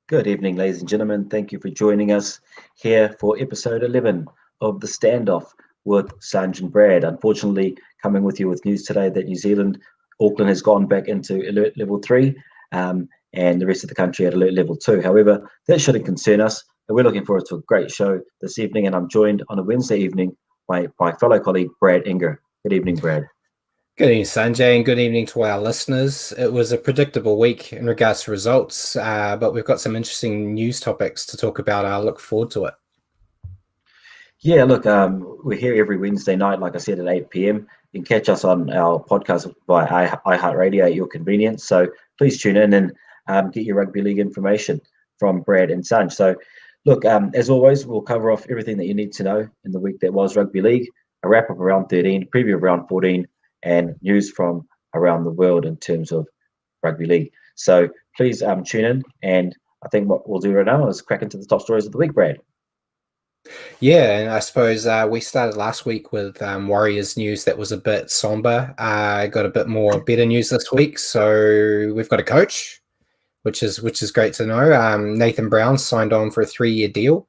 Good evening, ladies and gentlemen. Thank you for joining us here for episode 11 of The Standoff with Sanjay and Brad. Unfortunately, coming with you with news today that New Zealand, Auckland has gone back into alert level 3 and the rest of the country at alert level 2. However, that shouldn't concern us. And we're looking forward to a great show this evening. And I'm joined on a Wednesday evening by my fellow colleague, Brad Inger. Good evening, Brad. Good evening, Sanjay, and good evening to our listeners. It was a predictable week in regards to results, but we've got some interesting news topics to talk about. I look forward to it. Yeah, look, we're here every Wednesday night, like I said, at 8 p.m. You can catch us on our podcast by iHeartRadio at your convenience. So please tune in and get your rugby league information from Brad and Sanj. So, look, as always, we'll cover off everything that you need to know in the week that was rugby league, a wrap up around 13, preview of round 14, and news from around the world in terms of rugby league. So please tune in. And I think what we'll do right now is crack into the top stories of the week, Brad. Yeah, and I suppose we started last week with Warriors news that was a bit somber. Got a bit more better news this week. So we've got a coach, which is great to know. Nathan Brown signed on for a 3-year deal,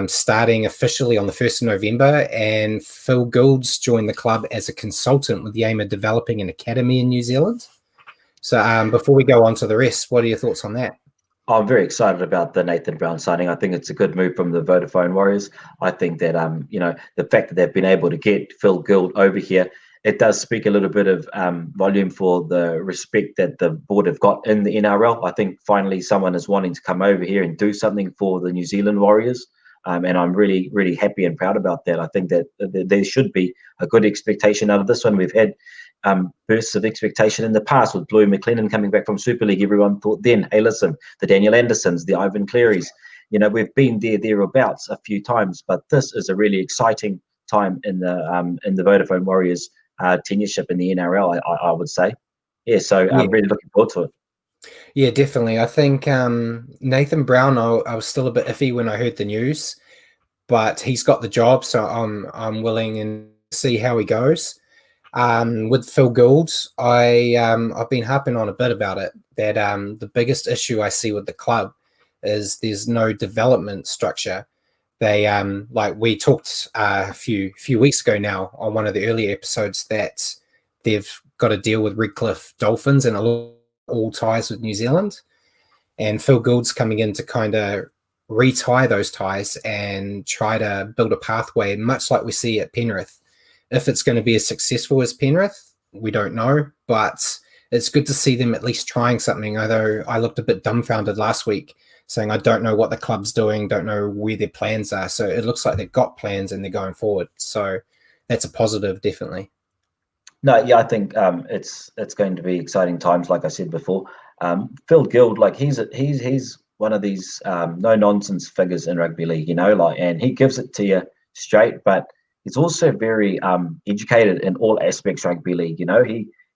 starting officially on the 1st of November. And Phil Goulds joined the club as a consultant with the aim of developing an academy in New Zealand. So before we go on to the rest, what are your thoughts on that? I'm very excited about the Nathan Brown signing. I think it's a good move from the Vodafone Warriors. I think that the fact that they've been able to get Phil Gould over here, it does speak a little bit of volume for the respect that the board have got in the NRL. I think finally someone is wanting to come over here and do something for the New Zealand Warriors. And I'm really, really happy and proud about that. I think that there should be a good expectation out of this one. We've had bursts of expectation in the past with Bluey McLennan coming back from Super League. Everyone thought then, hey, listen, the Daniel Andersons, the Ivan Clearys, we've been thereabouts a few times, but this is a really exciting time in the Vodafone Warriors tenureship in the NRL, I would say. Yeah, so I'm really looking forward to it. Yeah, definitely. I think Nathan Brown, I was still a bit iffy when I heard the news, but he's got the job, so I'm willing and see how he goes. With Phil Gould, I've been harping on a bit about it, that the biggest issue I see with the club is there's no development structure. They like we talked a few weeks ago now on one of the earlier episodes that they've got a deal with Redcliffe Dolphins and all ties with New Zealand, and Phil Gould's coming in to kind of retie those ties and try to build a pathway, much like we see at Penrith. If it's going to be as successful as Penrith, we don't know, but it's good to see them at least trying something, although I looked a bit dumbfounded last week saying I don't know what the club's doing, don't know where their plans are. So it looks like they've got plans and they're going forward. So that's a positive, definitely. No, yeah, I think it's going to be exciting times, like I said before. Phil Gould, like he's one of these no nonsense figures in rugby league, and he gives it to you straight, but he's also very educated in all aspects of rugby league.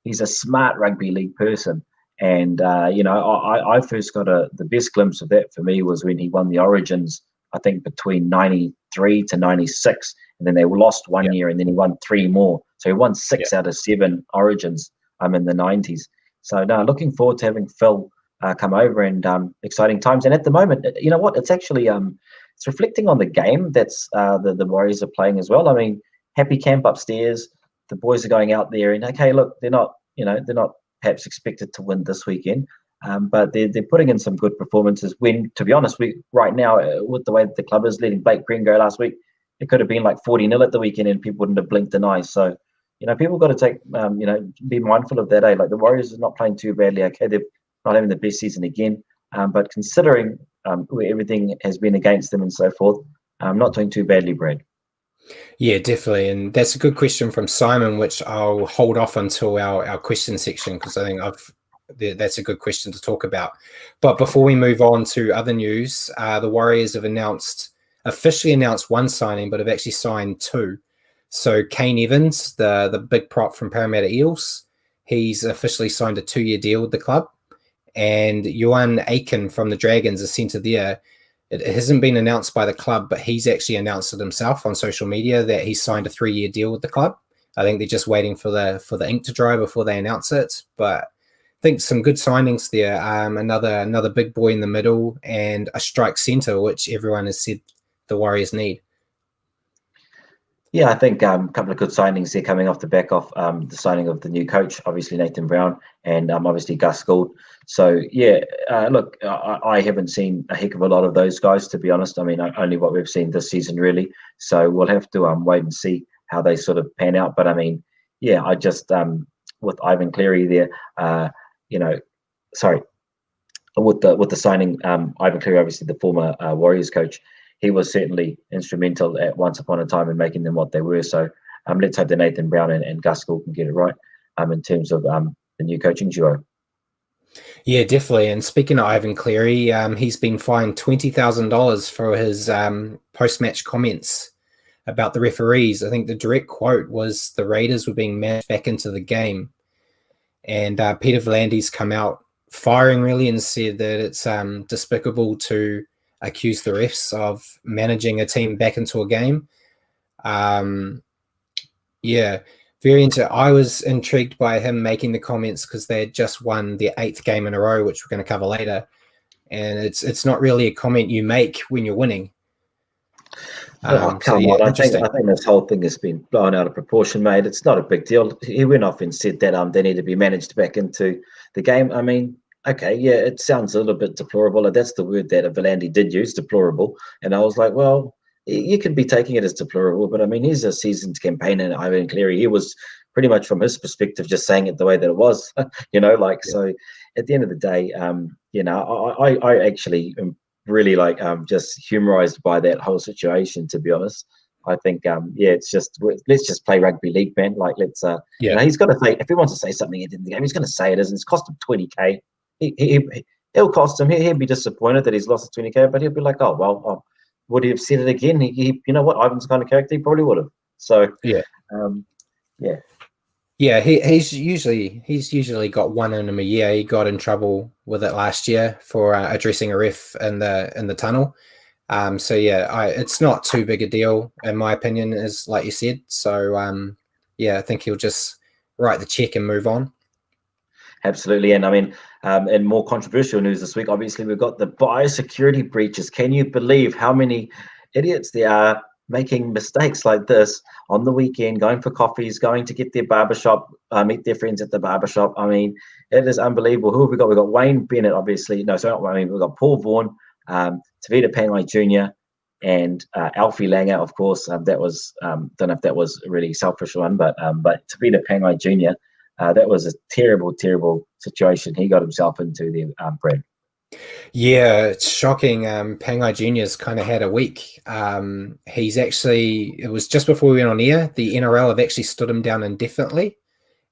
He's a smart rugby league person, and I first got the best glimpse of that for me was when he won the Origins. I think between '93 to '96, and then they lost one year, and then he won 3 more. So he won 6 out of 7 Origins in the '90s. So now looking forward to having Phil come over and exciting times. And at the moment, you know what? It's actually it's reflecting on the game that's the Warriors are playing as well. I mean, happy camp upstairs. The boys are going out there, and okay, look, they're not perhaps expected to win this weekend, but they're putting in some good performances. When, to be honest, we right now with the way that the club is letting Blake Green go last week, it could have been like 40-0 at the weekend, and people wouldn't have blinked an eye. So, people got to take be mindful of that. Like the Warriors is not playing too badly. Okay, they're not having the best season again, but considering where everything has been against them and so forth, not doing too badly, Brad. Yeah, definitely. And that's a good question from Simon, which I'll hold off until our question section, because I think that's a good question to talk about. But before we move on to other news, the Warriors have officially announced 1 signing, but have actually signed 2. So Kane Evans, the big prop from Parramatta Eels, he's officially signed a 2-year deal with the club. And Johan Aiken from the Dragons is centre there. It hasn't been announced by the club, but he's actually announced it himself on social media that he's signed a 3-year deal with the club. I think they're just waiting for the ink to dry before they announce it. But think some good signings there. Another big boy in the middle and a strike centre, which everyone has said the Warriors need. Yeah, I think a couple of good signings there coming off the back of the signing of the new coach, obviously Nathan Brown, and obviously Gus Gould. So yeah, look, I haven't seen a heck of a lot of those guys, to be honest. I mean, only what we've seen this season, really. So we'll have to wait and see how they sort of pan out. But I mean, yeah, I just with Ivan Cleary there, you know, sorry, with the signing, Ivan Cleary, obviously the former Warriors coach, he was certainly instrumental at once upon a time in making them what they were. So let's hope that Nathan Brown and Gus Gould can get it right in terms of the new coaching duo. Yeah, definitely. And speaking of Ivan Cleary, he's been fined $20,000 for his post-match comments about the referees. I think the direct quote was the Raiders were being matched back into the game. And Peter V'landys come out firing really and said that it's despicable to accuse the refs of managing a team back into a game. Yeah, very into. I was intrigued by him making the comments because they had just won their 8th game in a row, which we're going to cover later. And it's not really a comment you make when you're winning. Oh, come on. I think this whole thing has been blown out of proportion, mate. It's not a big deal. He went off and said that they need to be managed back into the game. I mean, okay, yeah, it sounds a little bit deplorable. That's the word that V'landys did use, deplorable. And I was like, well, you could be taking it as deplorable, but I mean, he's a seasoned campaigner, Ivan Cleary. He was pretty much from his perspective just saying it the way that it was, So at the end of the day, I actually am really just humorized by that whole situation, to be honest. I think it's just let's just play rugby league, man. Like he's got to say, if he wants to say something in the game, he's going to say it. It's cost him 20K. It'll cost him. He'll be disappointed that he's lost the 20K, but he'll be like, oh well, would he have said it again? He you know what, Ivan's kind of character, he probably would have. So yeah. Yeah, he's usually got one in him a year. He got in trouble with it last year for addressing a ref in the tunnel. So yeah, it's not too big a deal in my opinion, as like you said. So I think he'll just write the check and move on. Absolutely, and I mean, in more controversial news this week, obviously we've got the biosecurity breaches. Can you believe how many idiots there are making mistakes like this on the weekend, going for coffees, going to get their barbershop, meet their friends at the barbershop? I mean, it is unbelievable. Who have we got? We've got Wayne Bennett, obviously. No, sorry, not Wayne. We've got Paul Vaughan, Tavita Pangai Jr., and Alfie Langer, of course. That was, don't know if that was a really selfish one, but Tavita Pangai Jr., that was a terrible, terrible situation he got himself into there, Brad. Yeah, it's shocking. Pangai Jr.'s kind of had a week. It was just before we went on air, the NRL have actually stood him down indefinitely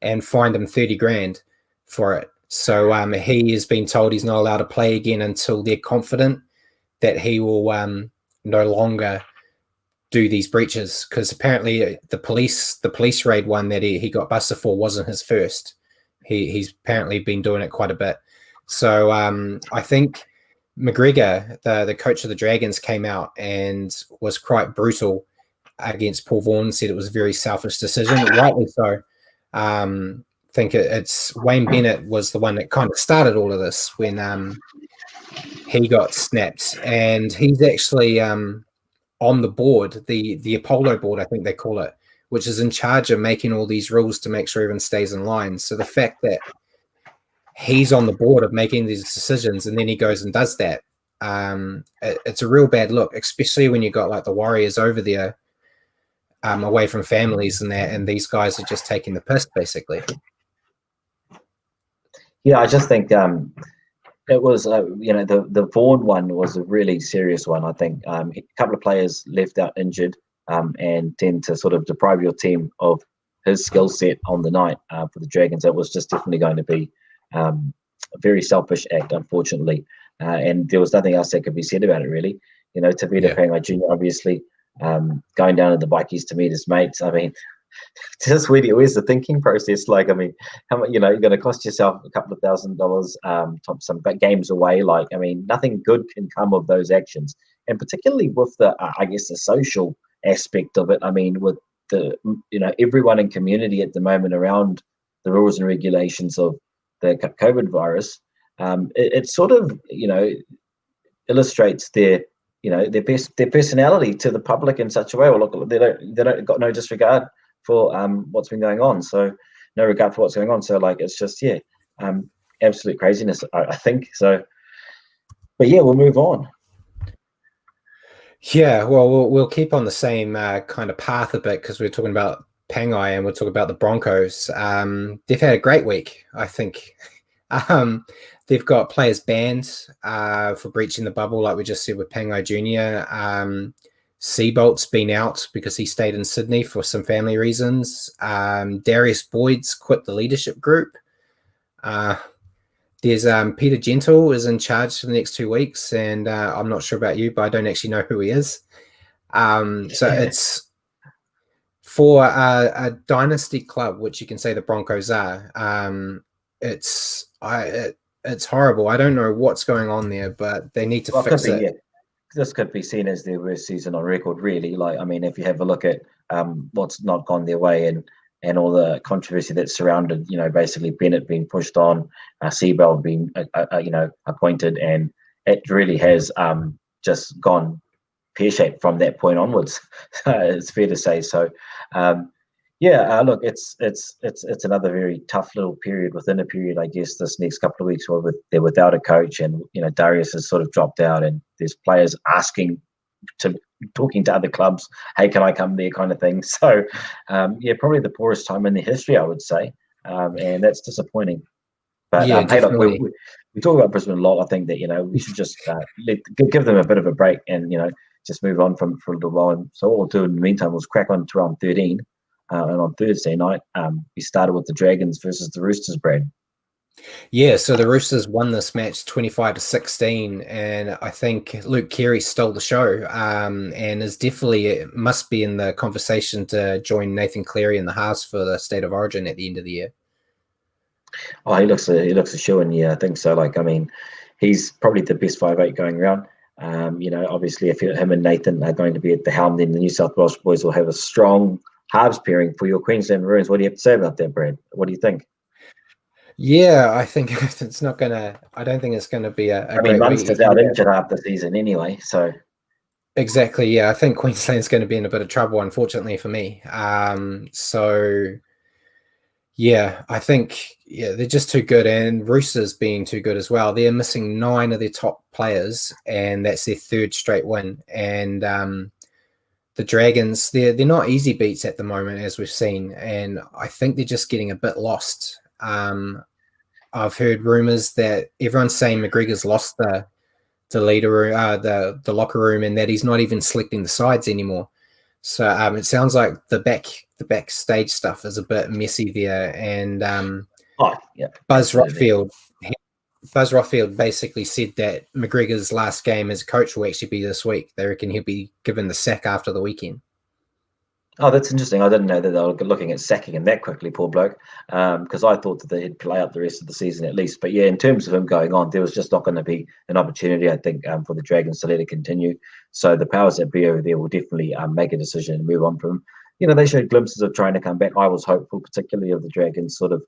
and fined him 30 grand for it. So he has been told he's not allowed to play again until they're confident that he will no longer do these breaches, because apparently the police raid one that he got busted for wasn't his first. He's apparently been doing it quite a bit. So I think McGregor, the coach of the Dragons, came out and was quite brutal against Paul Vaughan, said it was a very selfish decision, rightly so. I think it's Wayne Bennett was the one that kind of started all of this when he got snapped, and he's actually on the board, the Apollo board, I think they call it, which is in charge of making all these rules to make sure everyone stays in line. So the fact that he's on the board of making these decisions and then he goes and does that, it's a real bad look, especially when you got like the Warriors over there away from families and that, and these guys are just taking the piss basically. Yeah, I just think it was, the Vaughan one was a really serious one. I think a couple of players left out injured and tend to sort of deprive your team of his skill set on the night for the Dragons. It was just definitely going to be a very selfish act, unfortunately. And there was nothing else that could be said about it, really. Tavita Pangai Jr., obviously, going down to the bikies to meet his mates. I mean, just where's the thinking process? Like, I mean, how much, you're going to cost yourself a couple of $1,000, some games away. Like, I mean, nothing good can come of those actions, and particularly with the, I guess, the social aspect of it. I mean, with the, everyone in community at the moment around the rules and regulations of the COVID virus, it sort of illustrates their personality to the public in such a way. Well, look, they don't got no disregard for what's been going on. So no regard for what's going on. So like it's just absolute craziness. I think so. But yeah, we'll move on. Yeah, well, we'll keep on the same kind of path a bit because we're talking about Pangai and we'll talk about the Broncos. They've had a great week, I think. They've got players banned for breaching the bubble, like we just said with Pangai Jr. Seabolt's been out because he stayed in Sydney for some family reasons. Darius Boyd's quit the leadership group. There's Peter Gentle is in charge for the next 2 weeks, and I'm not sure about you, but I don't actually know who he is. So it's for a dynasty club, which you can say the Broncos are. It's horrible. I don't know what's going on there, but they need to fix it. Yeah. This could be seen as their worst season on record, really. Like, I mean, if you have a look at what's not gone their way and all the controversy that's surrounded, basically Bennett being pushed on, Seabell being, appointed, and it really has just gone pear-shaped from that point onwards. It's fair to say. So, look, it's another very tough little period within a period. I guess this next couple of weeks, where they're without a coach, and Darius has sort of dropped out, and there's players talking to other clubs, hey, can I come there, kind of thing. So, probably the poorest time in their history, I would say, and that's disappointing. But yeah, hey, look, we talk about Brisbane a lot. I think that we should just give them a bit of a break and just move on for a little while. And so what we'll do in the meantime was crack on to round 13. And on Thursday night, we started with the Dragons versus the Roosters, Brad. Yeah, so the Roosters won this match 25-16, and I think Luke Keary stole the show, and it must be in the conversation to join Nathan Cleary in the Haas for the State of Origin at the end of the year. Oh, he looks a shoe in. Yeah, I think so. Like, I mean, he's probably the best 5'8" going around. Obviously, if him and Nathan are going to be at the helm, then the New South Wales boys will have a strong halves pairing for your Queensland Maroons. What do you have to say about that, Brad? What do you think? Yeah, I think it's not gonna. I don't think it's going to be a great Munster's out injured half the season anyway, so exactly. Yeah, I think Queensland's going to be in a bit of trouble, unfortunately for me. So yeah, I think they're just too good, and Roosters being too good as well. They're missing 9 of their top players, and that's their 3rd straight win. And the Dragons, they're not easy beats at the moment, as we've seen, and I think they're just getting a bit lost. I've heard rumors that everyone's saying McGregor's lost the leader, the locker room, and that he's not even selecting the sides anymore. So it sounds like the backstage stuff is a bit messy there. And Buzz Rothfield basically said that McGregor's last game as a coach will actually be this week. They reckon he'll be given the sack after the weekend. Oh, that's interesting. I didn't know that they were looking at sacking him that quickly, poor bloke, because I thought that they'd play out the rest of the season at least. But yeah, in terms of him going on, there was just not going to be an opportunity, I think, for the Dragons to let it continue. So the powers that be over there will definitely make a decision and move on from him. They showed glimpses of trying to come back. I was hopeful, particularly of the Dragons sort of,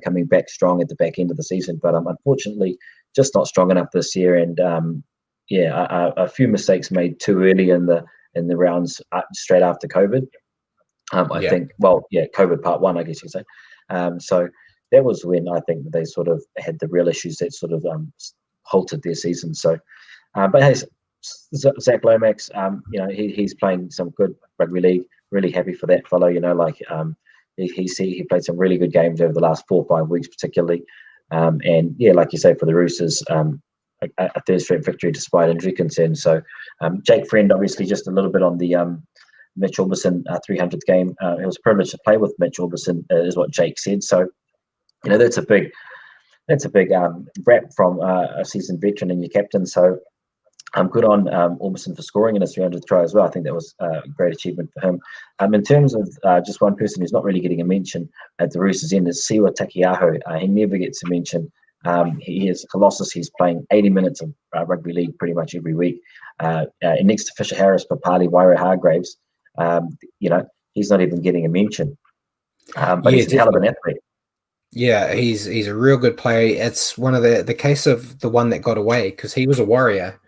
coming back strong at the back end of the season. But unfortunately, just not strong enough this year. And a few mistakes made too early in the rounds straight after COVID. I think, COVID part 1, I guess you could say. So that was when I think they sort of had the real issues that sort of halted their season. So, but hey, Zach Lomax, he's playing some good rugby league. Really happy for that fellow. He played some really good games over the last 4 or 5 weeks, particularly. And yeah, like you say, for the Roosters, a 3rd straight victory despite injury concerns. So Jake Friend, obviously, just a little bit on the Mitch Orbison 300th game. It was a privilege to play with Mitch Orbison, is what Jake said. So that's a big rap from a seasoned veteran and your captain. So good on Orbison for scoring in his 300th try as well. I think that was a great achievement for him. In terms of just one person who's not really getting a mention at the Roosters end is Siwa Takiaho. He never gets a mention. He is a colossus. He's playing 80 minutes of rugby league pretty much every week. Next to Fisher Harris, Papali, Wairo Hargraves, he's not even getting a mention. But he's a hell of an athlete. Yeah, he's a real good player. It's one of the case of the one that got away because he was a Warrior.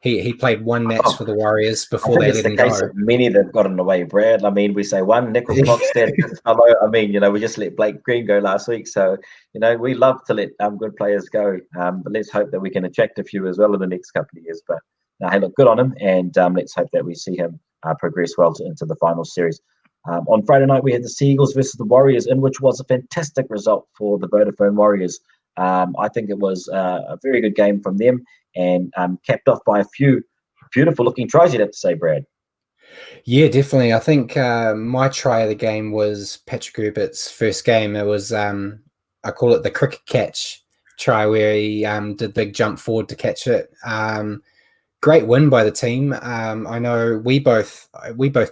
He played one match for the Warriors I before think they it's let the him case go. of many that have gotten away, Brad. I mean, we say one, Nickel Clockstead, hello. I mean, we just let Blake Green go last week. So, we love to let good players go. But let's hope that we can attract a few as well in the next couple of years. But hey, look, good on him. And let's hope that we see him progress well into the final series. On Friday night, we had the Seagulls versus the Warriors, in which was a fantastic result for the Vodafone Warriors. I think it was a very good game from them and capped off by a few beautiful looking tries, you'd have to say, Brad. Yeah, definitely. I think my try of the game was Patrick Herbert's first game. It was I call it the cricket catch try, where he did big jump forward to catch it. Great win by the team. I know we both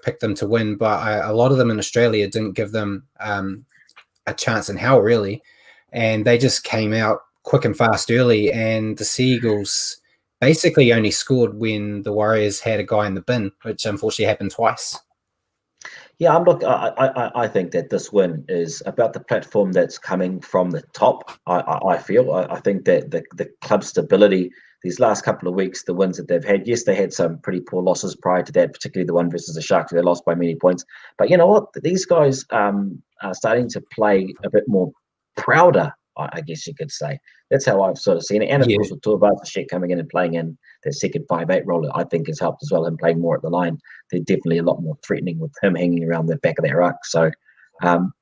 picked them to win, but a lot of them in Australia didn't give them a chance in hell, really, and they just came out quick and fast early. And the Seagulls basically only scored when the Warriors had a guy in the bin, which unfortunately happened twice. Yeah, I think that this win is about the platform that's coming from the top. I feel. I think that the club stability these last couple of weeks, the wins that they've had. Yes, they had some pretty poor losses prior to that, particularly the one versus the Sharks. They lost by many points. But you know what? These guys are starting to play a bit more prouder, I guess you could say. That's how I've sort of seen it. And of Yeah, course, with Tuivasa-Sheck coming in and playing in their second 5'8" role, I think has helped as well. Him playing more at the line, they're definitely a lot more threatening with him hanging around the back of that ruck. So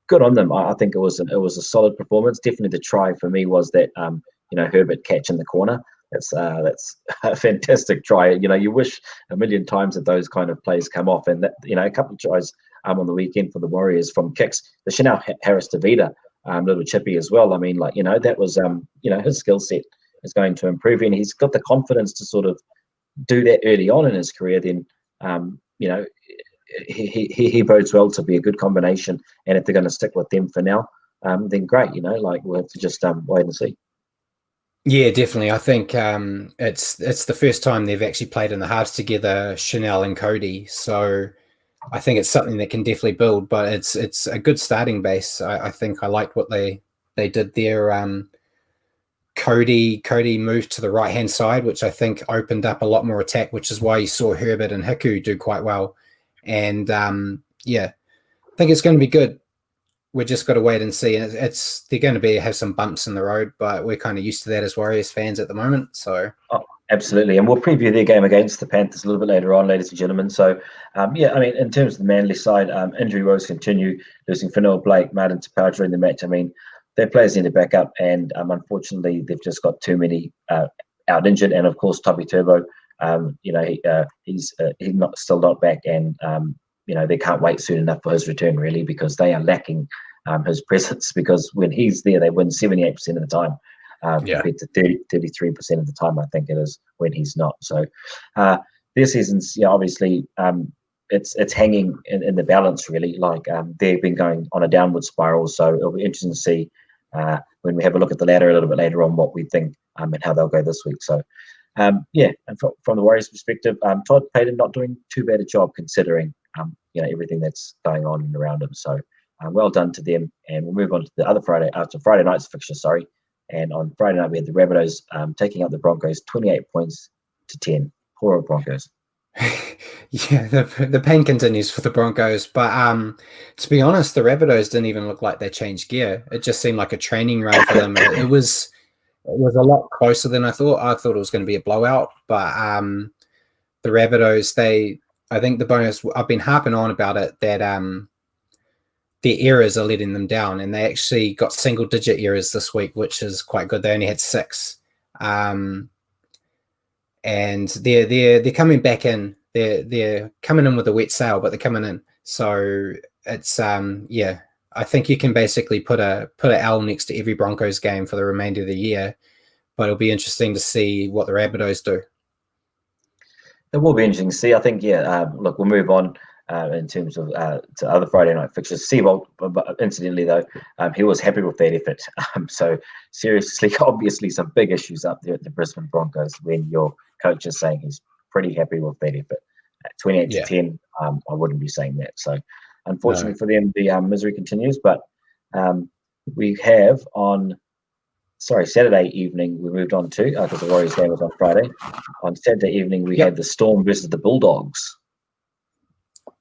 good on them. I think it was a solid performance. Definitely the try for me was that Herbert catch in the corner. That's a fantastic try. You wish a million times that those kind of plays come off. And that a couple of tries on the weekend for the Warriors from kicks. The Chanel Harris Davida, little chippy as well. I mean, that was his skill set is going to improve, and he's got the confidence to sort of do that early on in his career. Then he bodes well to be a good combination. And if they're going to stick with them for now, then great. We'll have to just wait and see. yeah, definitely. I think it's the first time they've actually played in the halves together, Chanel and Cody. So I think it's something that can definitely build. But it's a good starting base. I think I liked what they did there. Cody moved to the right hand side, which I think opened up a lot more attack, which is why you saw Herbert and Hiku do quite well. And yeah, I think it's going to be good. We just got to wait and see. They're going to have some bumps in the road, but we're kind of used to that as Warriors fans at the moment. So absolutely, and we'll preview their game against the Panthers a little bit later on, ladies and gentlemen. So I mean, in terms of the Manly side, injury woes continue. Losing Fanua Blake, Martin Tapau during the match. I mean, their players need to back up, and unfortunately, they've just got too many out injured, and of course, Toby Turbo. He's still not back, and they can't wait soon enough for his return, really, because they are lacking his presence. Because when he's there, they win 78% of the time, compared to 33% of the time, I think it is, when he's not. So their season's obviously it's hanging in the balance, really. They've been going on a downward spiral, so it'll be interesting to see when we have a look at the ladder a little bit later on what we think and how they'll go this week. So and from the Warriors' perspective, Todd Payton not doing too bad a job considering everything that's going on around him. So well done to them, and we'll move on to the other Friday night's fixture. Sorry, and on Friday night we had the Rabbitohs taking out the Broncos, 28 points to 10. Poor old Broncos. Yeah, the pain continues for the Broncos, but to be honest, the Rabbitohs didn't even look like they changed gear. It just seemed like a training run for them. It was a lot closer than I thought. I thought it was going to be a blowout, but the Rabbitohs, I think the bonus, I've been harping on about it, that their errors are letting them down, and they actually got single-digit errors this week, which is quite good. They only had 6. And they're coming back in. They're coming in with a wet sail, but they're coming in. So it's I think you can basically put a L next to every Broncos game for the remainder of the year. But it'll be interesting to see what the Rabbitohs do. It will be interesting to see. I think look, we'll move on in terms of to other Friday night fixtures. Seabolt, incidentally though, he was happy with that effort. So seriously, obviously some big issues up there at the Brisbane Broncos when your coach is saying he's pretty happy with that effort. 28 to 10, I wouldn't be saying that. So unfortunately for them, the misery continues. But we have on Saturday evening we moved on to because the Warriors game was on Friday. On Saturday evening we had the Storm versus the Bulldogs.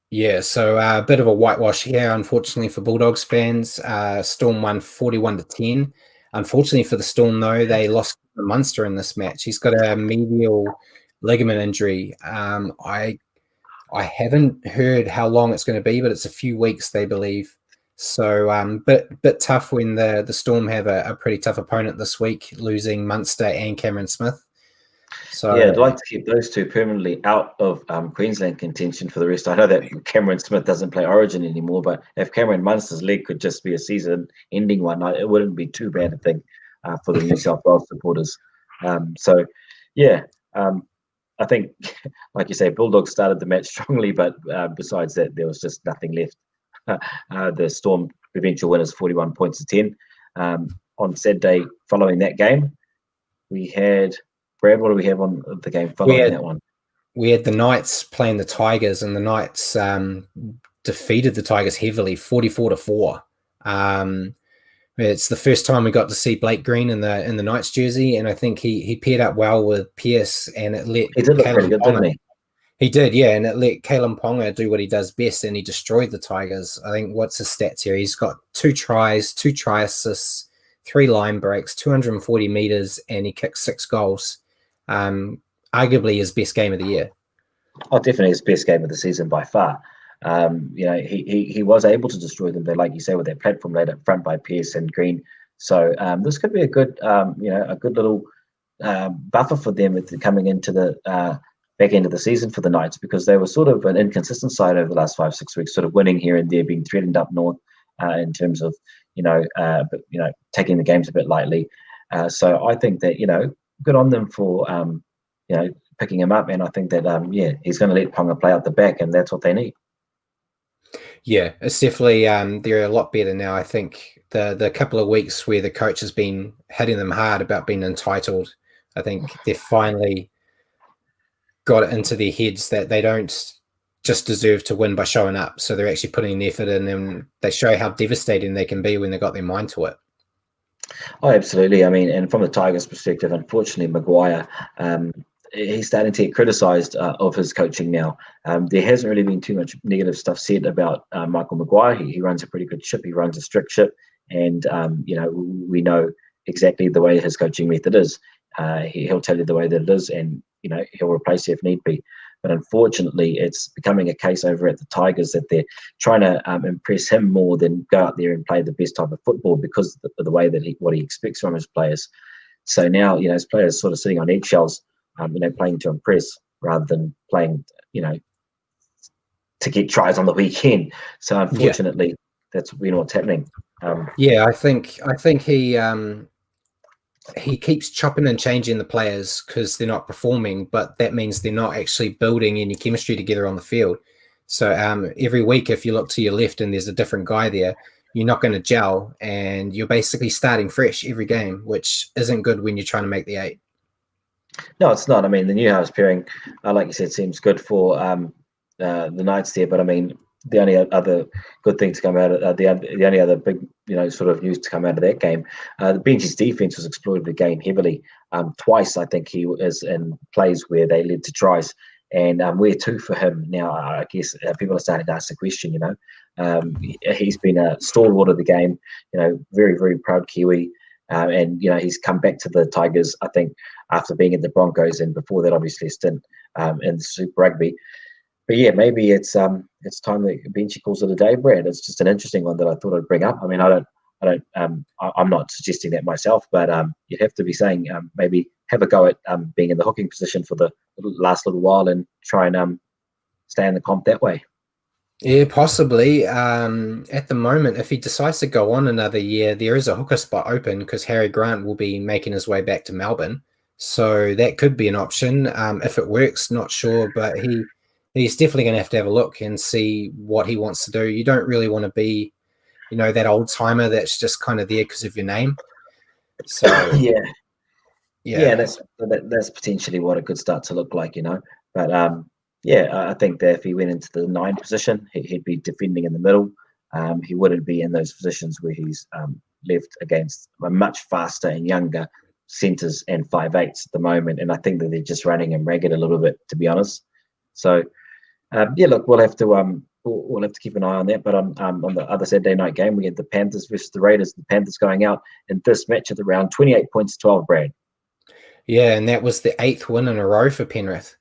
Yeah, so a bit of a whitewash here, unfortunately, for Bulldogs fans. Storm won 41-10. Unfortunately for the Storm, though, they lost Munster in this match. He's got a medial ligament injury. I haven't heard how long it's going to be, but it's a few weeks, they believe. So, bit tough when the Storm have a pretty tough opponent this week, losing Munster and Cameron Smith. So yeah, I'd like to keep those two permanently out of Queensland contention for the rest. I know that Cameron Smith doesn't play Origin anymore, but if Cameron Munster's leg could just be a season-ending one, it wouldn't be too bad a thing for the New South Wales supporters. So, yeah, I think, like you say, Bulldogs started the match strongly, but besides that, there was just nothing left. The Storm eventual winners, 41 points to 10. On Saturday, following that game, we had Brad. What do we have on the game following that one? We had the Knights playing the Tigers, and the Knights defeated the Tigers heavily, 44-4. It's the first time we got to see Blake Green in the Knights jersey, and I think he paired up well with Pearce, and it let he did look pretty good, didn't he? He did, yeah, and it let Kalen Ponga do what he does best, and he destroyed the Tigers. I think what's his stats here? He's got 2 tries, 2 try assists, 3 line breaks, 240 meters, and he kicked 6 goals. Arguably his best game of the year. Oh, definitely his best game of the season by far. He was able to destroy them, but like you say, with that platform laid up front by Pearce and Green. So this could be a good, a good little buffer for them coming into the back end of the season for the Knights, because they were sort of an inconsistent side over the last 5-6 weeks, sort of winning here and there, being threatened up north in terms of taking the games a bit lightly. So I think that good on them for picking him up, and I think that he's going to let Ponga play out the back, and that's what they need. Yeah, it's definitely they're a lot better now. I think the couple of weeks where the coach has been hitting them hard about being entitled, I think they've finally got it into their heads that they don't just deserve to win by showing up. So they're actually putting an effort in, and they show how devastating they can be when they got their mind to it. Oh, absolutely. I mean, and from the Tigers' perspective, unfortunately, Maguire, he's starting to get criticised of his coaching now. There hasn't really been too much negative stuff said about Michael Maguire. He runs a pretty good ship. He runs a strict ship, and we know exactly the way his coaching method is. He'll tell you the way that it is, and he'll replace you if need be. But unfortunately, it's becoming a case over at the Tigers that they're trying to impress him more than go out there and play the best type of football, because of the way that what he expects from his players. So now, his players sort of sitting on eggshells, playing to impress rather than playing, to get tries on the weekend. So unfortunately, that's what's happening. I think he keeps chopping and changing the players because they're not performing, but that means they're not actually building any chemistry together on the field. So every week, if you look to your left and there's a different guy there, you're not going to gel, and you're basically starting fresh every game, which isn't good when you're trying to make the 8. No, it's not. I mean, the Newhouse pairing, like you said, seems good for the Knights there. But I mean, the only other good thing to come out of the only other big, sort of news to come out of that game, the Bench's defense was exploited again heavily. Twice, I think he was in plays where they led to tries, and where to for him now. I guess people are starting to ask the question. He's been a stalwart of the game. Very, very proud Kiwi. And he's come back to the Tigers, I think, after being at the Broncos, and before that, obviously, a stint in the Super Rugby. But yeah, maybe it's time that Benchy calls it a day, Brad. It's just an interesting one that I thought I'd bring up. I mean, I'm not suggesting that myself, but you'd have to be saying maybe have a go at being in the hooking position for the last little while and try and stay in the comp that way. Yeah, possibly. At the moment, if he decides to go on another year, there is a hooker spot open because Harry Grant will be making his way back to Melbourne. So that could be an option. If it works, not sure, but he's definitely going to have a look and see what he wants to do. You don't really want to be, that old timer that's just kind of there because of your name. So yeah, that's potentially what it could start to look like, But I think that if he went into the 9 position, he'd be defending in the middle. He wouldn't be in those positions where he's left against a much faster and younger centres and 5'8s at the moment, and I think that they're just running him ragged a little bit, to be honest. So yeah, look, we'll have to keep an eye on that. But on the other Saturday night game, we had the Panthers versus the Raiders. The Panthers going out in this match at around 28 points to 12, Brad. Yeah, and that was the 8th win in a row for Penrith.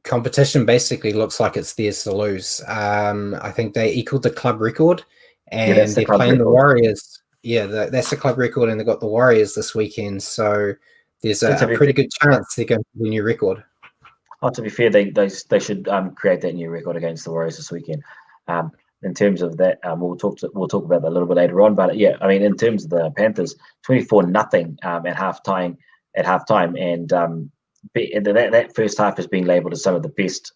Competition basically looks like it's theirs to lose. I think they equaled the club record, and they're playing the Warriors. Yeah, that's the club record, and they've got the Warriors this weekend. So there's a pretty good chance they're going to the new record. Oh, to be fair, they should create that new record against the Warriors this weekend. In terms of that, we'll talk about that a little bit later on. But yeah, I mean, in terms of the Panthers, 24-0 at halftime, and that first half has been labelled as some of the best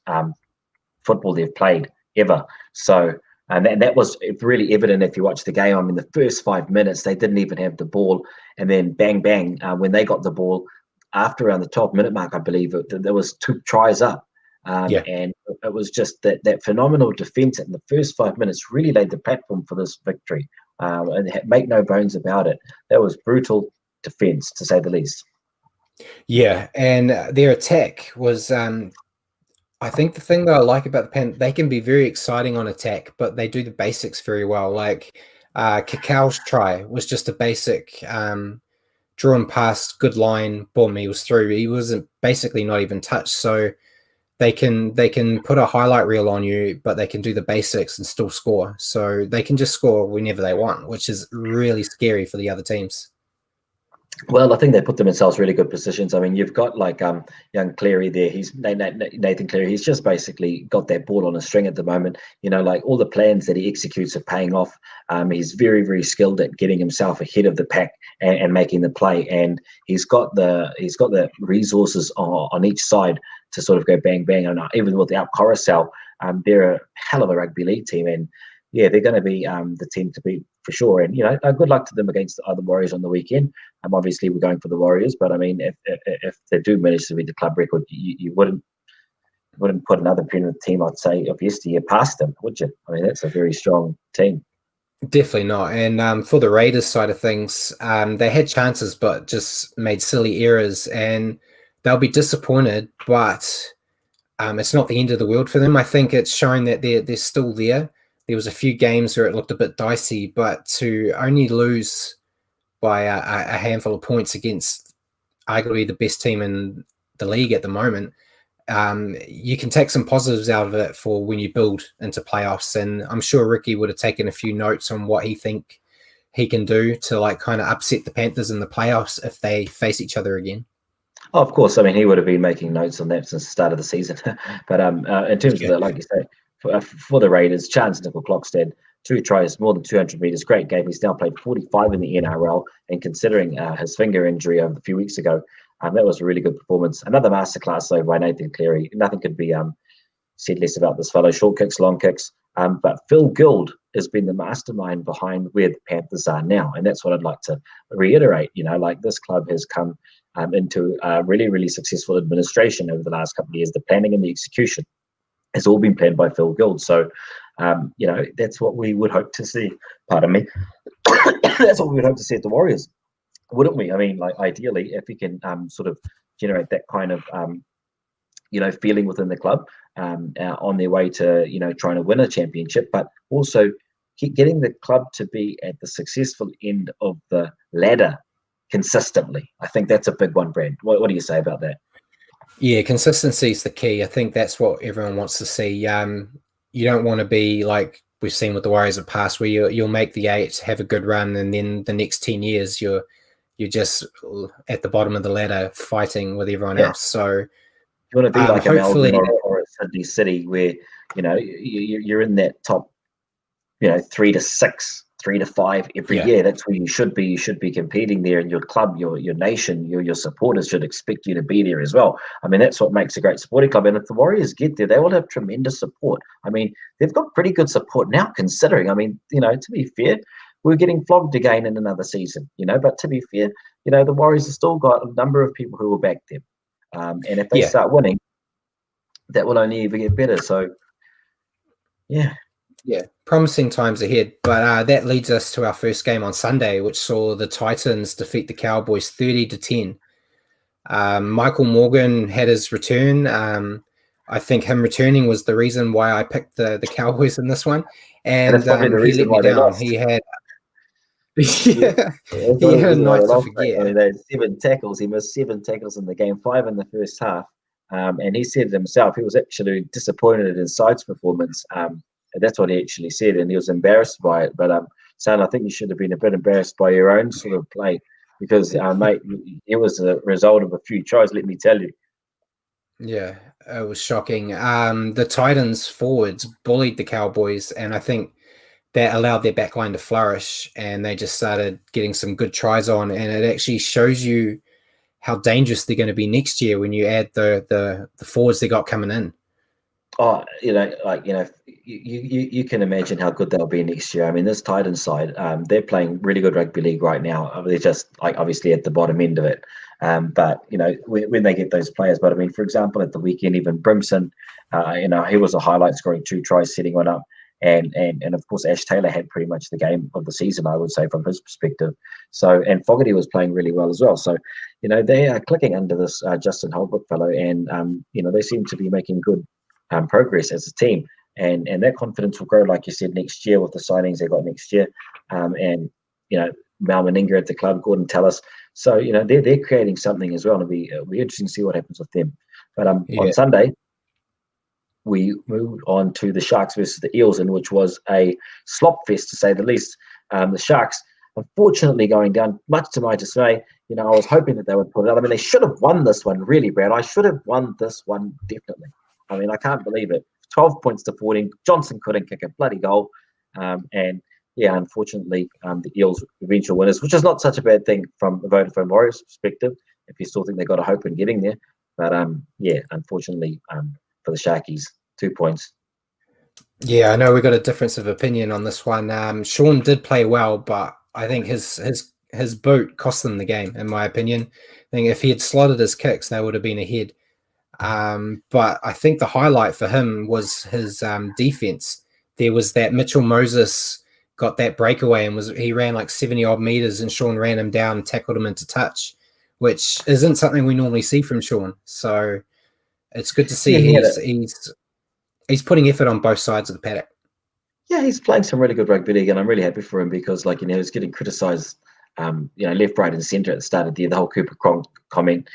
football they've played ever. So, and that was really evident if you watch the game. I mean, the first 5 minutes they didn't even have the ball, and then bang bang, when they got the ball after around the 12-minute mark, I believe there was 2 tries up. And it was just that phenomenal defense in the first 5 minutes really laid the platform for this victory. And make no bones about it, that was brutal defense, to say the least. Yeah, and their attack was, I think the thing that I like about the Pen, they can be very exciting on attack, but they do the basics very well. Like Cacau's try was just a basic drawn past, good line, boom, he was through. He wasn't basically not even touched. So they can put a highlight reel on you, but they can do the basics and still score. So they can just score whenever they want, which is really scary for the other teams. Well, I think they put themselves really good positions. I mean, you've got like young Cleary there. He's Nathan Cleary. He's just basically got that ball on a string at the moment. You know, like all the plans that he executes are paying off. He's very, very skilled at getting himself ahead of the pack and making the play. And he's got the resources on each side to sort of go bang bang. And even without Coruscant, they're a hell of a rugby league team. And yeah, they're going to be the team to beat for sure. And, you know, good luck to them against the other Warriors on the weekend. Obviously, we're going for the Warriors, but I mean, if they do manage to beat the club record, you wouldn't put another Penrith team, I'd say, of yesteryear past them, would you? I mean, that's a very strong team. Definitely not. And for the Raiders side of things, they had chances, but just made silly errors, and they'll be disappointed. But it's not the end of the world for them. I think it's showing that they're still there. There was a few games where it looked a bit dicey, but to only lose by a handful of points against arguably the best team in the league at the moment, you can take some positives out of it for when you build into playoffs. And I'm sure Ricky would have taken a few notes on what he think he can do to like kind of upset the Panthers in the playoffs if they face each other again. Oh, of course. I mean, he would have been making notes on that since the start of the season. But in terms of that, like you say, for the Raiders, Chance Nickel-Clockstead, 2 tries, more than 200 meters, great game. He's now played 45 in the NRL, and considering his finger injury a few weeks ago, that was a really good performance. Another masterclass though by Nathan Cleary. Nothing could be said less about this fellow. Short kicks, long kicks. But Phil Gild has been the mastermind behind where the Panthers are now, and that's what I'd like to reiterate. You know, like this club has come into a really, really successful administration over the last couple of years. The planning and the execution has all been planned by Phil Gild. So, you know, that's what we would hope to see. Pardon me. That's what we would hope to see at the Warriors, wouldn't we? I mean, like ideally, if we can sort of generate that kind of, you know, feeling within the club on their way to, you know, trying to win a championship, but also keep getting the club to be at the successful end of the ladder consistently. I think that's a big one, Brad. What do you say about that? Yeah, consistency is the key. I think that's what everyone wants to see. You don't want to be like we've seen with the Warriors of the past, where you'll make the 8, have a good run, and then the next 10 years you're just at the bottom of the ladder fighting with everyone else. So you want to be like a Melbourne or a Sydney City, where you know you're in that top, you know, 3 to 6. 3 to 5 every year. That's where you should be. You should be competing there, and your club, your nation, your supporters should expect you to be there as well. I mean, that's what makes a great supporting club. And if the Warriors get there, they will have tremendous support. I mean, they've got pretty good support now, considering. I mean, you know, to be fair, we're getting flogged again in another season, you know. But to be fair, you know, the Warriors have still got a number of people who will back them, and if they start winning, that will only ever get better. So, yeah. promising times ahead. But that leads us to our first game on Sunday, which saw the Titans defeat the Cowboys 30-10. Michael Morgan had his return. I think him returning was the reason why I picked the Cowboys in this one, And and that's probably the he reason let me why they down. lost. He had Yeah, yeah, that's he probably the had a reason why they night to lost, mate. I forget. mean, they had 7 tackles. He missed 7 tackles in the game, 5 in the first half. And he said it himself. He was actually disappointed in his side's performance. And that's what he actually said, and he was embarrassed by it. But Sam, I think you should have been a bit embarrassed by your own sort of play because, mate, it was a result of a few tries. Let me tell you. Yeah, it was shocking. The Titans forwards bullied the Cowboys, and I think that allowed their backline to flourish, and they just started getting some good tries on. And it actually shows you how dangerous they're going to be next year when you add the forwards they got coming in. Oh, you can imagine how good they'll be next year. I mean, this Titans side, they're playing really good rugby league right now. They're just like obviously at the bottom end of it. But when they get those players, but I mean, for example, at the weekend, even Brimson, he was a highlight, scoring 2 tries, setting one up, and of course Ash Taylor had pretty much the game of the season, I would say, from his perspective. So and Fogarty was playing really well as well. So they are clicking under this Justin Holbrook fellow, and they seem to be making good progress as a team, and that confidence will grow, like you said, next year with the signings they got next year, and Mal Meninga at the club, Gordon Tallis. So they're creating something as well, and it'll be interesting to see what happens with them. But on Sunday, we moved on to the Sharks versus the Eels, in which was a slop fest to say the least. The Sharks, unfortunately, going down, much to my dismay. I was hoping that they would pull it out. I mean, they should have won this one, really, Brad. I should have won this one, definitely. I mean, I can't believe it. 12 points to 14. Johnson couldn't kick a bloody goal. And yeah, unfortunately, the Eels eventual winners, which is not such a bad thing from a Vodafone Warriors perspective, if you still think they got a hope in getting there. But yeah, unfortunately for the Sharkies, 2 points. Yeah, I know we got a difference of opinion on this one. Sean did play well, but I think his boot cost them the game, in my opinion. I think if he had slotted his kicks, they would have been ahead. But I think the highlight for him was his defense. There was that Mitchell Moses got that breakaway and he ran like 70 odd meters, and Sean ran him down and tackled him into touch, which isn't something we normally see from Sean. So it's good to see he's putting effort on both sides of the paddock. Yeah, he's playing some really good rugby league, and I'm really happy for him because, he's getting criticised, left, right, and centre at the start of the year. The whole Cooper Cronk comment,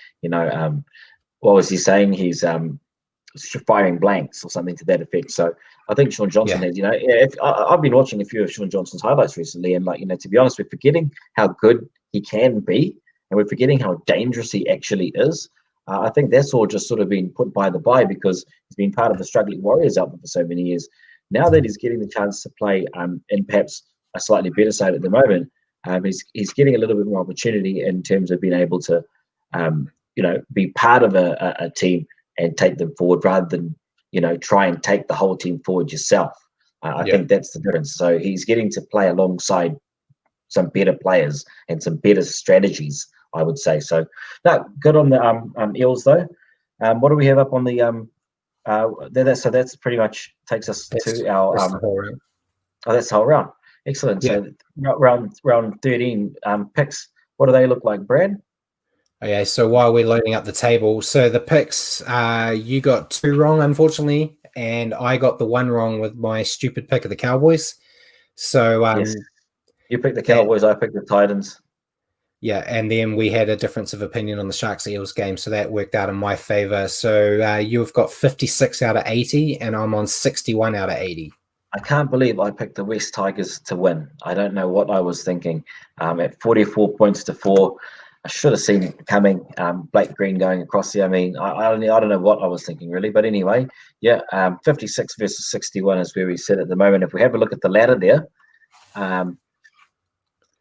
what was he saying? He's firing blanks or something to that effect. So I think Sean Johnson has, I've been watching a few of Sean Johnson's highlights recently, and to be honest, we're forgetting how good he can be, and we're forgetting how dangerous he actually is. I think that's all just sort of been put by the by because he's been part of the struggling Warriors outfit for so many years. Now that he's getting the chance to play in perhaps a slightly better side at the moment, he's getting a little bit more opportunity in terms of being able to be part of a team and take them forward rather than, try and take the whole team forward yourself. I think that's the difference. So he's getting to play alongside some better players and some better strategies, I would say. So, no, good on the Eels, though. What do we have up on the so that's pretty much takes us to our that's the whole round. Oh, that's the whole round. Excellent. Yeah. So round 13 picks. What do they look like, Brad? Okay, so while we're loading up the table, so the picks, you got 2 wrong, unfortunately, and I got the 1 wrong with my stupid pick of the Cowboys. So yes, you picked the Cowboys, I picked the Titans. Yeah, and then we had a difference of opinion on the Sharks Eels game, so that worked out in my favor. So you've got 56 out of 80, and I'm on 61 out of 80. I can't believe I picked the West Tigers to win. I don't know what I was thinking. At 44 points to 4, I should have seen it coming. Blake Green going across there. I mean, I don't know what I was thinking really, but anyway, yeah, 56 versus 61 is where we sit at the moment. If we have a look at the ladder there,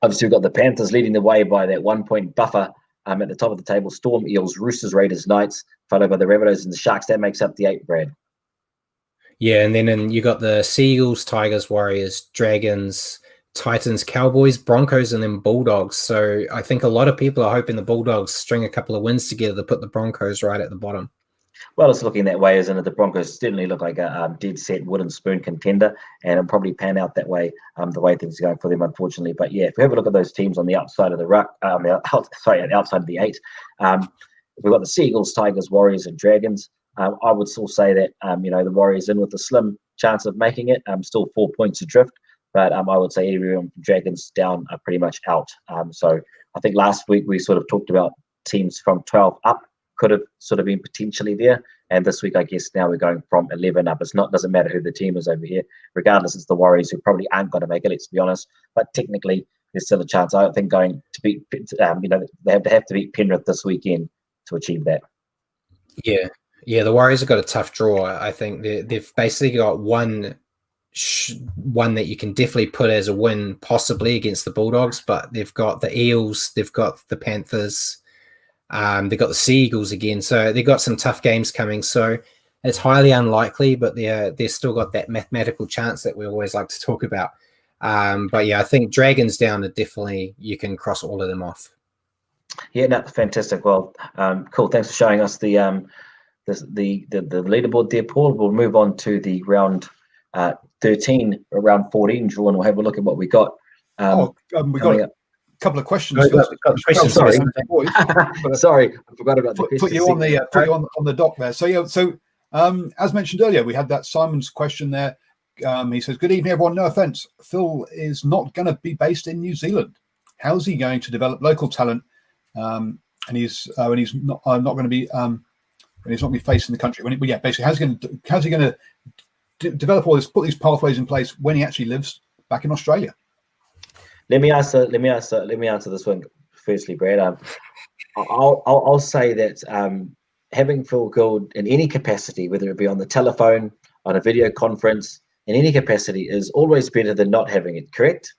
obviously we've got the Panthers leading the way by that 1 point buffer. At the top of the table, Storm, Eels, Roosters, Raiders, Knights, followed by the Rabbitohs and the Sharks. That makes up the 8, Brad. Yeah, and then you got the Seagulls, Tigers, Warriors, Dragons, Titans, Cowboys, Broncos, and then Bulldogs. So I think a lot of people are hoping the Bulldogs string a couple of wins together to put the Broncos right at the bottom. Well, it's looking that way, isn't it? The Broncos certainly look like a dead set wooden spoon contender, and it'll probably pan out that way, the way things are going for them, unfortunately. But yeah, if we have a look at those teams on the outside of the ruck, on the outside of the 8, we've got the Seagulls, Tigers, Warriors, and Dragons. I would still say that the Warriors in with a slim chance of making it. Still 4 points adrift, but I would say everyone from Dragons down are pretty much out. So I think last week we sort of talked about teams from 12 up could have sort of been potentially there. And this week, I guess now we're going from 11 up. Doesn't matter who the team is over here. Regardless, it's the Warriors who probably aren't going to make it, let's be honest. But technically, there's still a chance. I think going to beat, they have to beat Penrith this weekend to achieve that. Yeah, the Warriors have got a tough draw. I think they've basically got one that you can definitely put as a win, possibly against the Bulldogs, but they've got the Eels, they've got the Panthers, they've got the Seagulls again, so they've got some tough games coming. So it's highly unlikely, but they're still got that mathematical chance that we always like to talk about. But yeah, I think Dragons down are definitely, you can cross all of them off. Yeah, no, fantastic. Well, cool. Thanks for showing us the leaderboard there, Paul. We'll move on to the round 13, round 14 draw, and we'll have a look at what we got. We got a couple of questions. Sorry, sorry, I forgot about the questions. Put you on the dock there. So as mentioned earlier, we had that Simon's question there. He says, "Good evening, everyone. No offense, Phil is not going to be based in New Zealand. How's he going to develop local talent? And he's not going to be." And he's not going to be facing the country. Basically, how's he going to develop all this, put these pathways in place when he actually lives back in Australia? Let me answer this one firstly, Brad. I'll say that having Phil Gould in any capacity, whether it be on the telephone, on a video conference, in any capacity, is always better than not having it. Correct?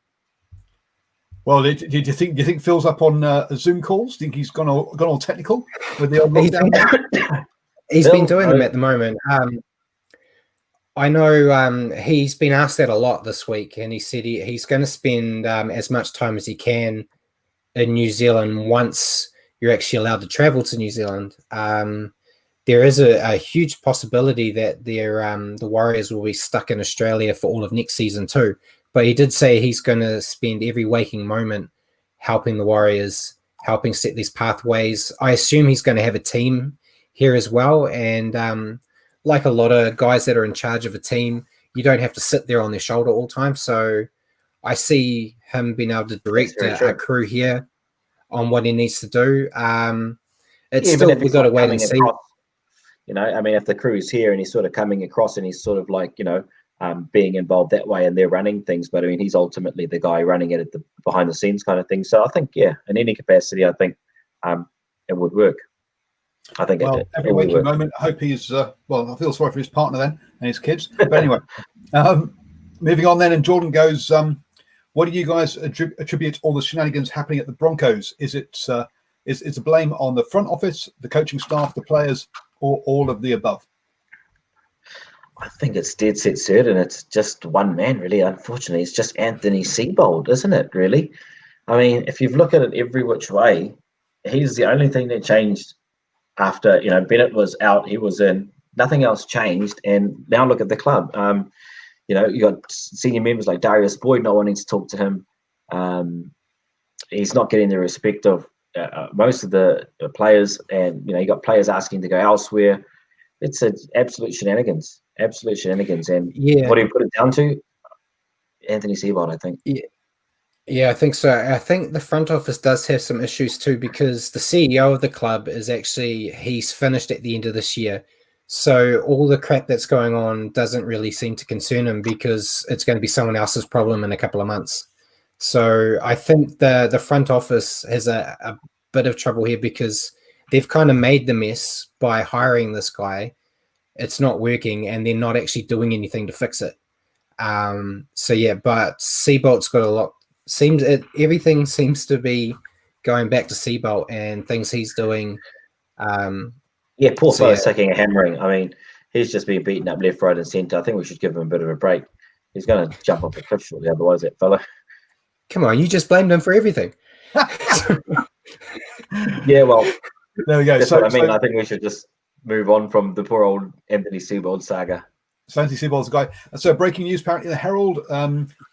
Well, do you think Phil's up on Zoom calls? Do you think he's gone all technical with the old lockdown? He's been doing them at the moment. I know he's been asked that a lot this week, and he said he's going to spend as much time as he can in New Zealand once you're actually allowed to travel to New Zealand. There is a huge possibility that the Warriors will be stuck in Australia for all of next season too. But he did say he's going to spend every waking moment helping the Warriors, helping set these pathways. I assume he's going to have a team here as well. And like a lot of guys that are in charge of a team, you don't have to sit there on their shoulder all the time. So I see him being able to direct a crew here on what he needs to do. It's still, we've got to wait and see. Across, if the crew's here and he's sort of coming across and he's sort of like, being involved that way and they're running things, but I mean, he's ultimately the guy running it at the behind the scenes kind of thing. So I think, in any capacity, I think it would work. I think every waking moment, I hope he's, I feel sorry for his partner then and his kids. But anyway, moving on then, and Jordan goes, what do you guys attribute all the shenanigans happening at the Broncos? Is it a blame on the front office, the coaching staff, the players, or all of the above? I think it's dead set certain. It's just one man, really. Unfortunately, it's just Anthony Seibold, isn't it? Really, I mean, if you look at it every which way, he's the only thing that changed after Bennett was out, he was in. Nothing else changed, and now look at the club. You got senior members like Darius Boyd not wanting to talk to him. He's not getting the respect of most of the players, and you got players asking to go elsewhere. It's absolute shenanigans. And what do you put it down to? Anthony Seibold, I think. Yeah, I think so. I think the front office does have some issues too, because the CEO of the club he's finished at the end of this year. So all the crap that's going on doesn't really seem to concern him, because it's going to be someone else's problem in a couple of months. So I think the front office has a bit of trouble here, because they've kind of made the mess by hiring this guy. It's not working, and they're not actually doing anything to fix it. But Seibold's got a lot. Everything seems to be going back to Seibold and things he's doing. Poor fellow's taking a hammering. I mean, he's just been beaten up left, right, and centre. I think we should give him a bit of a break. He's going to jump off the cliff shortly, otherwise, that fella. Come on, you just blamed him for everything. Yeah, well, there we go. That's what I mean. I think we should just move on from the poor old Anthony Seibold saga. Sanjay Seabold's guy. So breaking news, apparently the Herald,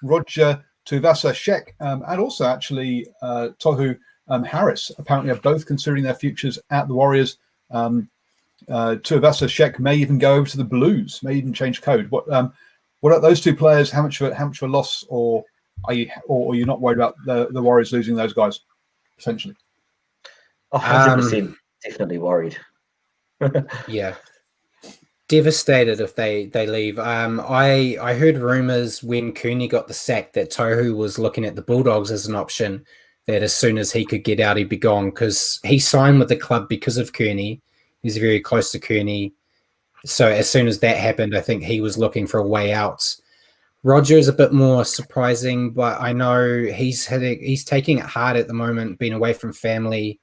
Roger Tuivasa-Sheck, and also actually Tohu Harris apparently are both considering their futures at the Warriors. Tuivasa-Sheck may even go over to the Blues, may even change code. What are those two players? How much of a loss, or are you not worried about the Warriors losing those guys essentially? 100% definitely worried. Yeah. Devastated if they leave. I heard rumors when Cooney got the sack that Tohu was looking at the Bulldogs as an option, that as soon as he could get out, he'd be gone, because he signed with the club because of Cooney. He's very close to Cooney. So as soon as that happened, I think he was looking for a way out. Roger is a bit more surprising, but I know he's taking it hard at the moment, being away from family.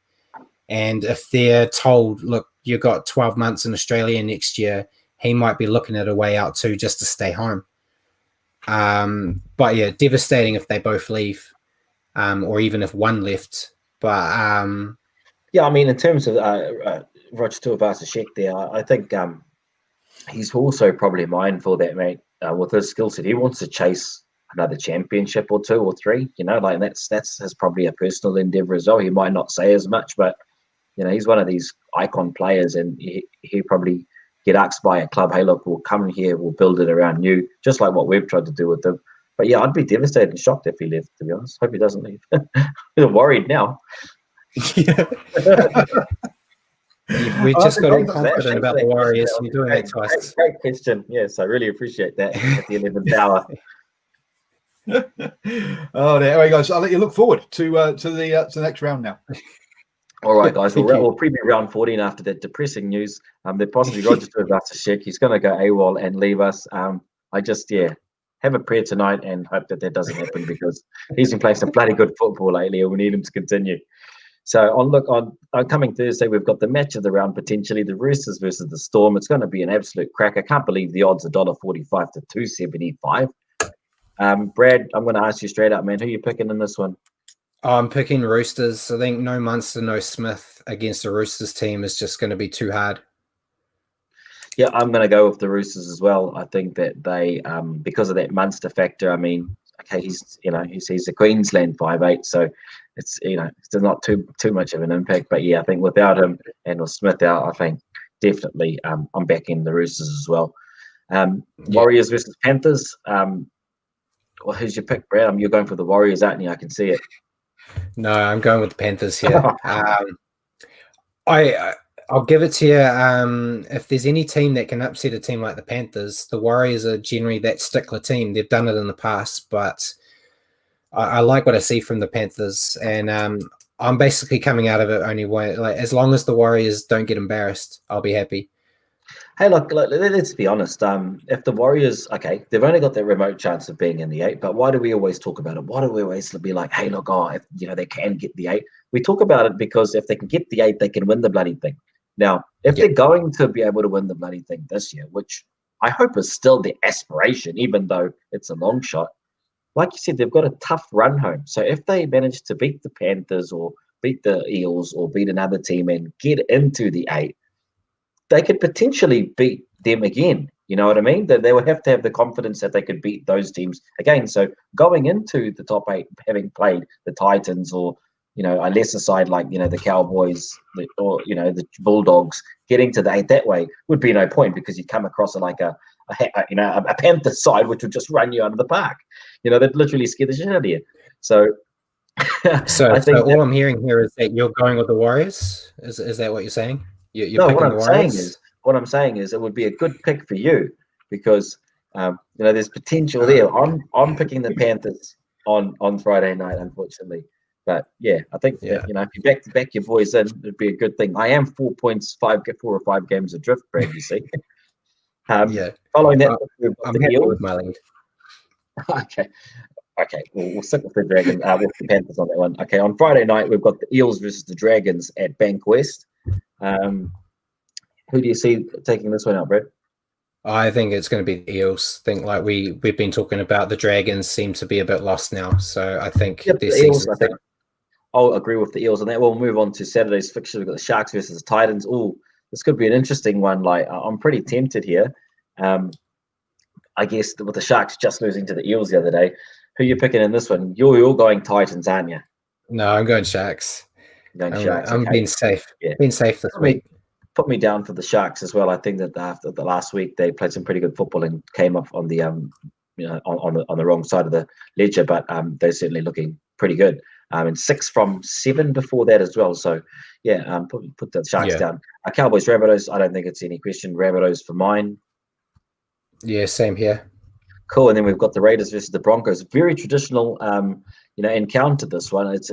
And if they're told, look, you've got 12 months in Australia next year, he might be looking at a way out too, just to stay home. But yeah, devastating if they both leave, or even if one left. But yeah, I mean, in terms of Roger Tuivasa-Sheck there, I think he's also probably mindful that, mate, with his skill set, he wants to chase another championship or two or three, like that's his probably a personal endeavor as well. He might not say as much, but he's one of these icon players, and he probably get asked by a club, hey, look, we'll come here, we'll build it around you, just like what we've tried to do with him. But yeah, I'd be devastated and shocked if he left, to be honest. Hope he doesn't leave. We're worried now. Yeah. We just got all confident about the Warriors. You're doing it to us. Great question. Yes, I really appreciate that at the 11th hour. Oh, there we go. So I'll let you look forward to the next round now. All right, guys. We'll preview round 14 after that depressing news. They're possibly Roger Tuivasa-Sheck. He's going to go AWOL and leave us. I just have a prayer tonight and hope that doesn't happen, because he's been playing some bloody good football lately, and we need him to continue. So on coming Thursday, we've got the match of the round, potentially the Roosters versus the Storm. It's going to be an absolute crack. I can't believe the odds are $1.45 to $2.75. Brad, I'm going to ask you straight up, man, who are you picking in this one? I'm picking Roosters. I think no Munster, no Smith against the Roosters team is just going to be too hard. Yeah, I'm going to go with the Roosters as well. I think that they, because of that Munster factor, I mean, okay, he's a Queensland 5'8", so it's not too much of an impact. But yeah, I think without him and with Smith out, I think definitely I'm backing the Roosters as well. Warriors versus Panthers. Well, who's your pick, Brad? You're going for the Warriors, aren't you? I can see it. No, I'm going with the Panthers here. I'll give it to you. If there's any team that can upset a team like the Panthers, the Warriors are generally that stickler team. They've done it in the past, but I like what I see from the Panthers, and I'm basically coming out of it only way. Like, as long as the Warriors don't get embarrassed, I'll be happy. Hey, look, let's be honest. If the Warriors, okay, they've only got that remote chance of being in the 8, but why do we always talk about it? Why do we always be like, hey, look, if they can get the 8? We talk about it because if they can get the 8, they can win the bloody thing. Now, if they're going to be able to win the bloody thing this year, which I hope is still the aspiration, even though it's a long shot, like you said, they've got a tough run home. So if they manage to beat the Panthers or beat the Eels or beat another team and get into the 8, they could potentially beat them again. You know what I mean? They would have to have the confidence that they could beat those teams again. So going into the top 8, having played the Titans or, a lesser side like, the Cowboys or, the Bulldogs, getting to the 8 that way would be no point, because you come across a Panther side which would just run you out of the park. They'd literally scare the shit out of you. So I think all I'm hearing here is that you're going with the Warriors. Is that what you're saying? You're picking the Warriors? What I'm saying is it would be a good pick for you, because there's potential there. I'm picking the Panthers on Friday night, unfortunately. But yeah, I think that, if you back your boys in, it'd be a good thing. I am 4 or 5 games adrift, Brad, you see. Following that, I'm happy with my lead. Okay, we'll stick with the Dragons, with the Panthers on that one. Okay, on Friday night, we've got the Eels versus the Dragons at Bank West. Who do you see taking this one out, Brad? I think it's going to be the Eels. I think, like we've been talking about, the Dragons seem to be a bit lost now. So I think the Eels, I think I'll agree with the Eels on that. We'll move on to Saturday's fixture. We've got the Sharks versus the Titans. Oh, this could be an interesting one. Like I'm pretty tempted here. I guess with the Sharks just losing to the Eels the other day, who you picking in this one? You're going Titans, aren't you? No, I'm going Sharks. You're going Sharks. I'm Okay. being safe. Yeah. Being safe this week. Put me down for the Sharks as well. I think that after the last week they played some pretty good football and came up on the on the wrong side of the ledger, but they're certainly looking pretty good. And 6 from 7 before that as well. So yeah, put the Sharks down. Cowboys, Rabbitohs. I don't think it's any question. Rabbitohs for mine. Yeah, same here. Cool. And then we've got the Raiders versus the Broncos. Very traditional, encounter. This one. It's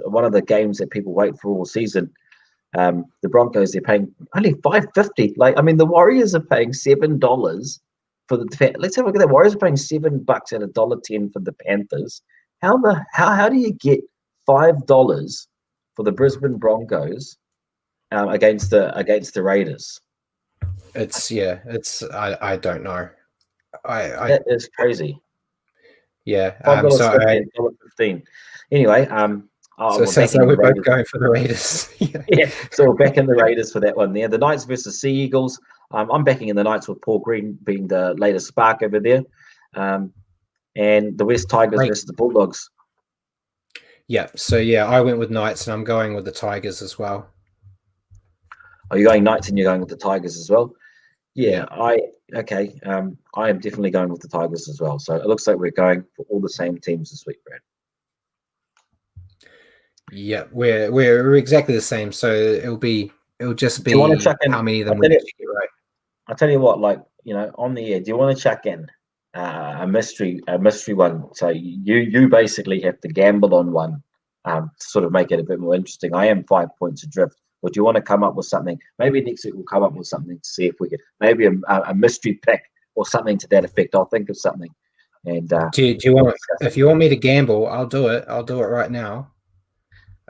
one of the games that people wait for all season. The Broncos, they're paying only $5.50. Like, I mean, the Warriors are paying $7 for the. Let's have a look at that. Warriors are paying $7 at $1.10 for the Panthers. How do you get $5 for the Brisbane Broncos against the Raiders? I don't know. That is crazy. Yeah. $5.15. Anyway, so it sounds like we're both going for the Raiders. Yeah, so we're back in the Raiders for that one there. The Knights versus Sea Eagles. I'm backing in the Knights with Paul Green being the latest spark over there. And the West Tigers versus the Bulldogs. Yeah, so I went with Knights and I'm going with the Tigers as well. Are you going Knights and you're going with the Tigers as well? Yeah. I am definitely going with the Tigers as well. So it looks like we're going for all the same teams this week, Brad. Yeah, we're exactly the same. So it'll just be how many of them we get right. I'll tell you what, like, on the air, do you want to chuck in a mystery one? So you basically have to gamble on one to sort of make it a bit more interesting. I am 5 points adrift. But do you want to come up with something? Maybe next week we'll come up with something to see if we could maybe a mystery pick or something to that effect. I'll think of something. And do you want? If you want me to gamble, I'll do it. I'll do it right now.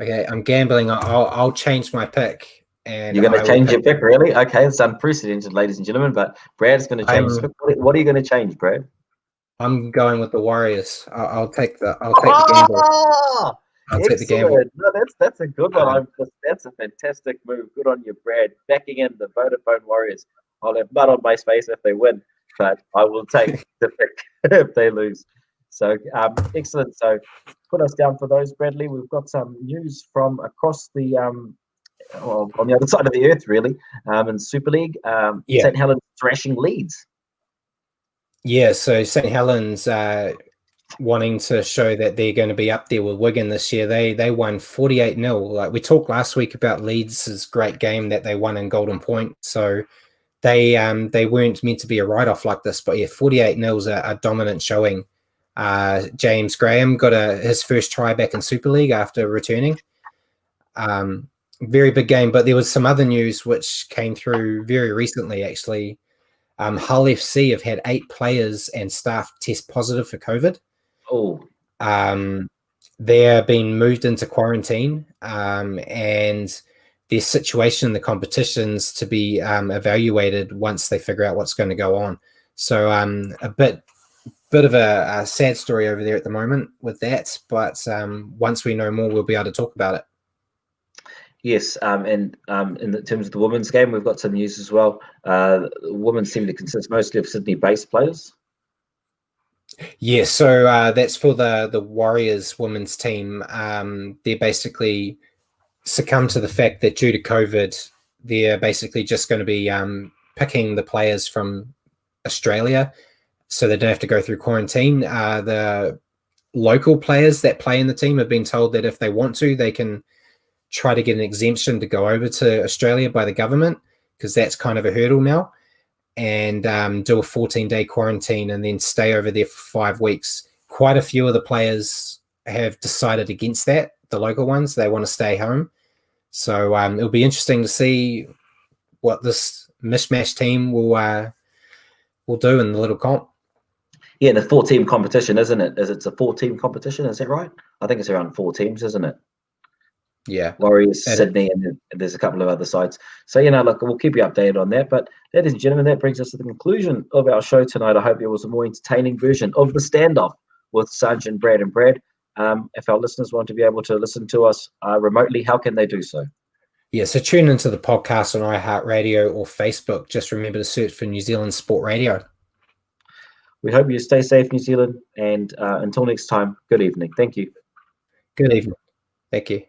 Okay, I'm gambling. I'll change my pick. And you're going to change your pick, really? Okay, it's unprecedented, ladies and gentlemen. But Brad's going to change his pick. What are you going to change, Brad? I'm going with the Warriors. I'll take the gamble. I'll take the gamble. No, that's a good one. That's a fantastic move. Good on you, Brad. Backing in the Vodafone Warriors. I'll have mud on my face if they win, but I will take the pick if they lose. So excellent. So put us down for those, Bradley. We've got some news from across the on the other side of the earth, really, in Super League. St. Helens thrashing Leeds. Yeah, so St. Helens wanting to show that they're going to be up there with Wigan this year. They won 48-0. Like we talked last week about Leeds' great game that they won in Golden Point. So they weren't meant to be a write-off like this, but 48-0 is a dominant showing. James Graham got his first try back in Super League after returning. Very big game, but there was some other news which came through very recently, actually. Hull FC have had 8 players and staff test positive for COVID. Oh, they're being moved into quarantine, and their situation in the competitions to be evaluated once they figure out what's going to go on. So a bit of a sad story over there at the moment with that, but once we know more, we'll be able to talk about it. Yes, and in terms of the women's game, we've got some news as well. Women seem to consist mostly of Sydney-based players. Yeah, so that's for the Warriors women's team. They basically succumbed to the fact that due to COVID, they're basically just going to be picking the players from Australia, so they don't have to go through quarantine. The local players that play in the team have been told that if they want to, they can try to get an exemption to go over to Australia by the government, because that's kind of a hurdle now, and do a 14-day quarantine and then stay over there for 5 weeks. Quite a few of the players have decided against that, the local ones. They want to stay home. So it'll be interesting to see what this mishmash team will do in the little comp. Yeah, the 4-team competition, isn't it? It's a 4-team competition, is that right? I think it's around 4 teams, isn't it? Yeah, Warriors, Sydney, and there's a couple of other sides. So, look, we'll keep you updated on that. But ladies and gentlemen, that brings us to the conclusion of our show tonight. I hope it was a more entertaining version of the standoff with Sanjay and Brad. If our listeners want to be able to listen to us remotely, how can they do so? Yeah, so tune into the podcast on iHeartRadio or Facebook. Just remember to search for New Zealand Sport Radio. We hope you stay safe, New Zealand, and until next time, good evening. Thank you. Good evening. Thank you.